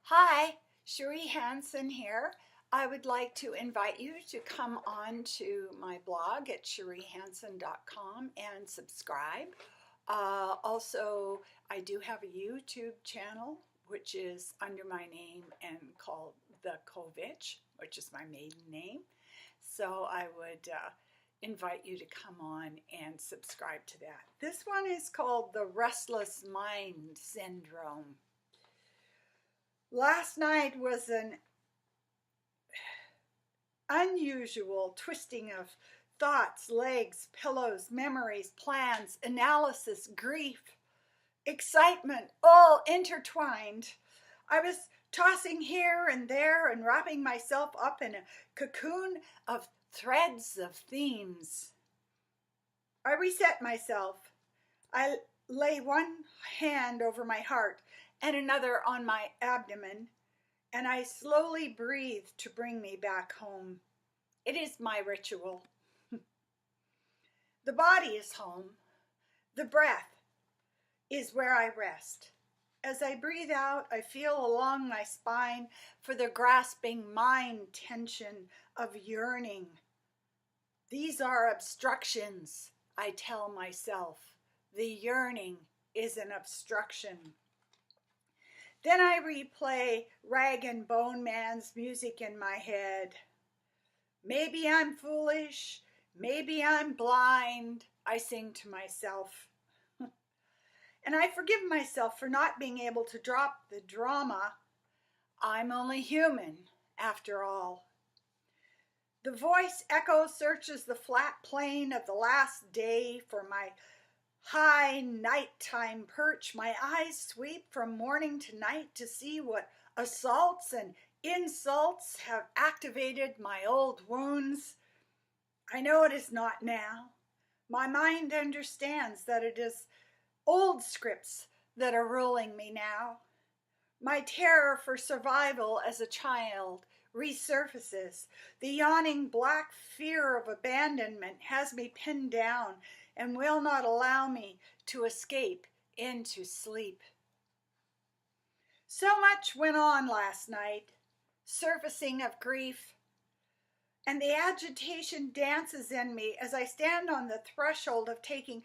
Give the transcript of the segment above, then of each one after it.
Hi, Cherie Hansen here. I would like to invite you to come on to my blog at cheriehansen.com and subscribe. Also, I do have a YouTube channel, which is under my name and called The Kovich, which is my maiden name. So I would invite you to come on and subscribe to that. This one is called The Restless Mind Syndrome. Last night was an unusual twisting of thoughts, legs, pillows, memories, plans, analysis, grief, excitement, all intertwined. I was tossing here and there and wrapping myself up in a cocoon of threads of themes. I reset myself. I lay one hand over my heart and another on my abdomen, and I slowly breathe to bring me back home. It is my ritual. The body is home. The breath is where I rest. As I breathe out, I feel along my spine for the grasping mind tension of yearning. These are obstructions, I tell myself. The yearning is an obstruction. Then I replay Rag and Bone Man's music in my head. Maybe I'm foolish, maybe I'm blind, I sing to myself. And I forgive myself for not being able to drop the drama. I'm only human, after all. The voice echo searches the flat plain of the last day for my high nighttime perch. My eyes sweep from morning to night to see what assaults and insults have activated my old wounds. I know it is not now. My mind understands that it is old scripts that are ruling me now. My terror for survival as a child resurfaces. The yawning black fear of abandonment has me pinned down and will not allow me to escape into sleep. So much went on last night, surfacing of grief, and the agitation dances in me as I stand on the threshold of taking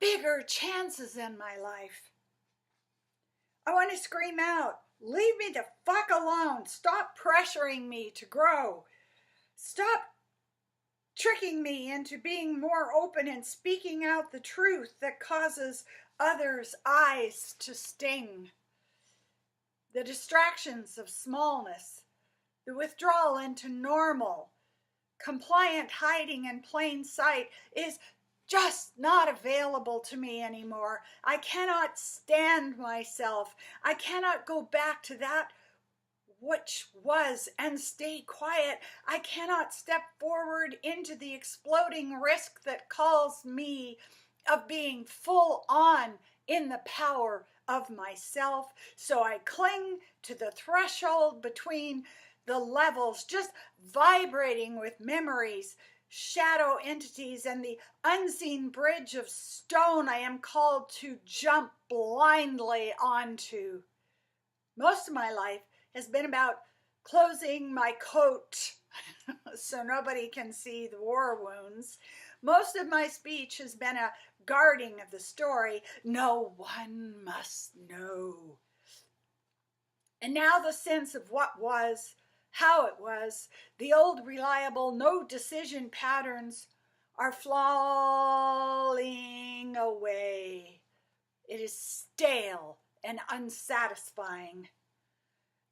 bigger chances in my life. I want to scream out, leave me the fuck alone. Stop pressuring me to grow. Stop tricking me into being more open and speaking out the truth that causes others' eyes to sting. The distractions of smallness, the withdrawal into normal, compliant hiding in plain sight is just not available to me anymore. I cannot stand myself. I cannot go back to that which was and stay quiet. I cannot step forward into the exploding risk that calls me of being full on in the power of myself. So I cling to the threshold between the levels, just vibrating with memories, shadow entities, and the unseen bridge of stone I am called to jump blindly onto. Most of my life has been about closing my coat so nobody can see the war wounds. Most of my speech has been a guarding of the story. No one must know. And now the sense of what was, how it was, the old reliable no decision patterns are falling away. It is stale and unsatisfying.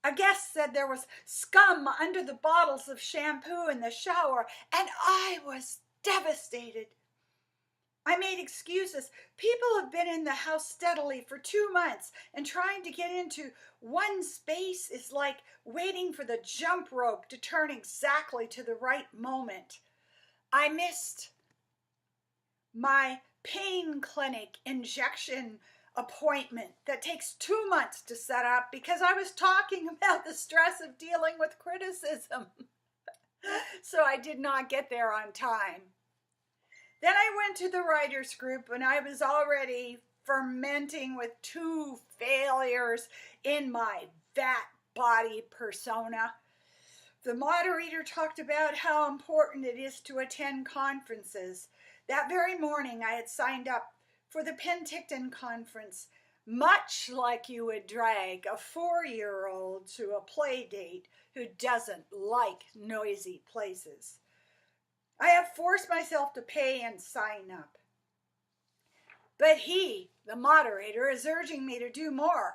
A guest said there was scum under the bottles of shampoo in the shower, and I was devastated. I made excuses. People have been in the house steadily for 2 months, and trying to get into one space is like waiting for the jump rope to turn exactly to the right moment. I missed my pain clinic injection appointment that takes 2 months to set up because I was talking about the stress of dealing with criticism. So I did not get there on time. Then I went to the writers group and I was already fermenting with 2 failures in my vat body persona. The moderator talked about how important it is to attend conferences. That very morning, I had signed up for the Penticton conference, much like you would drag a 4-year-old to a play date who doesn't like noisy places. I have forced myself to pay and sign up. But he, the moderator, is urging me to do more.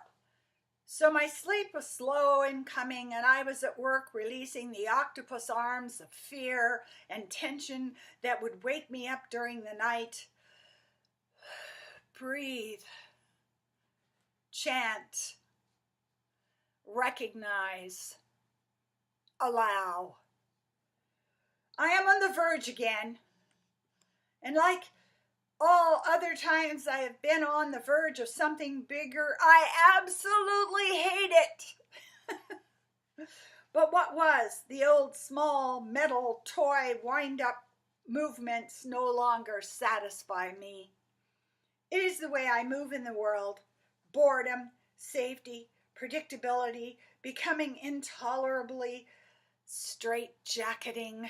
So my sleep was slow in coming, and I was at work releasing the octopus arms of fear and tension that would wake me up during the night. Breathe. Chant. Recognize. Allow. I am on the verge again. And like all other times I have been on the verge of something bigger, I absolutely hate it. But what was the old small metal toy wind-up movements no longer satisfy me. It is the way I move in the world. Boredom, safety, predictability, becoming intolerably straitjacketing.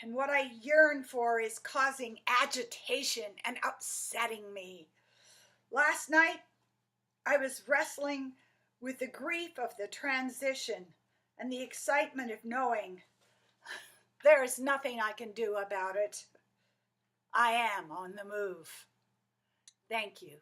And what I yearn for is causing agitation and upsetting me. Last night, I was wrestling with the grief of the transition and the excitement of knowing there is nothing I can do about it. I am on the move. Thank you.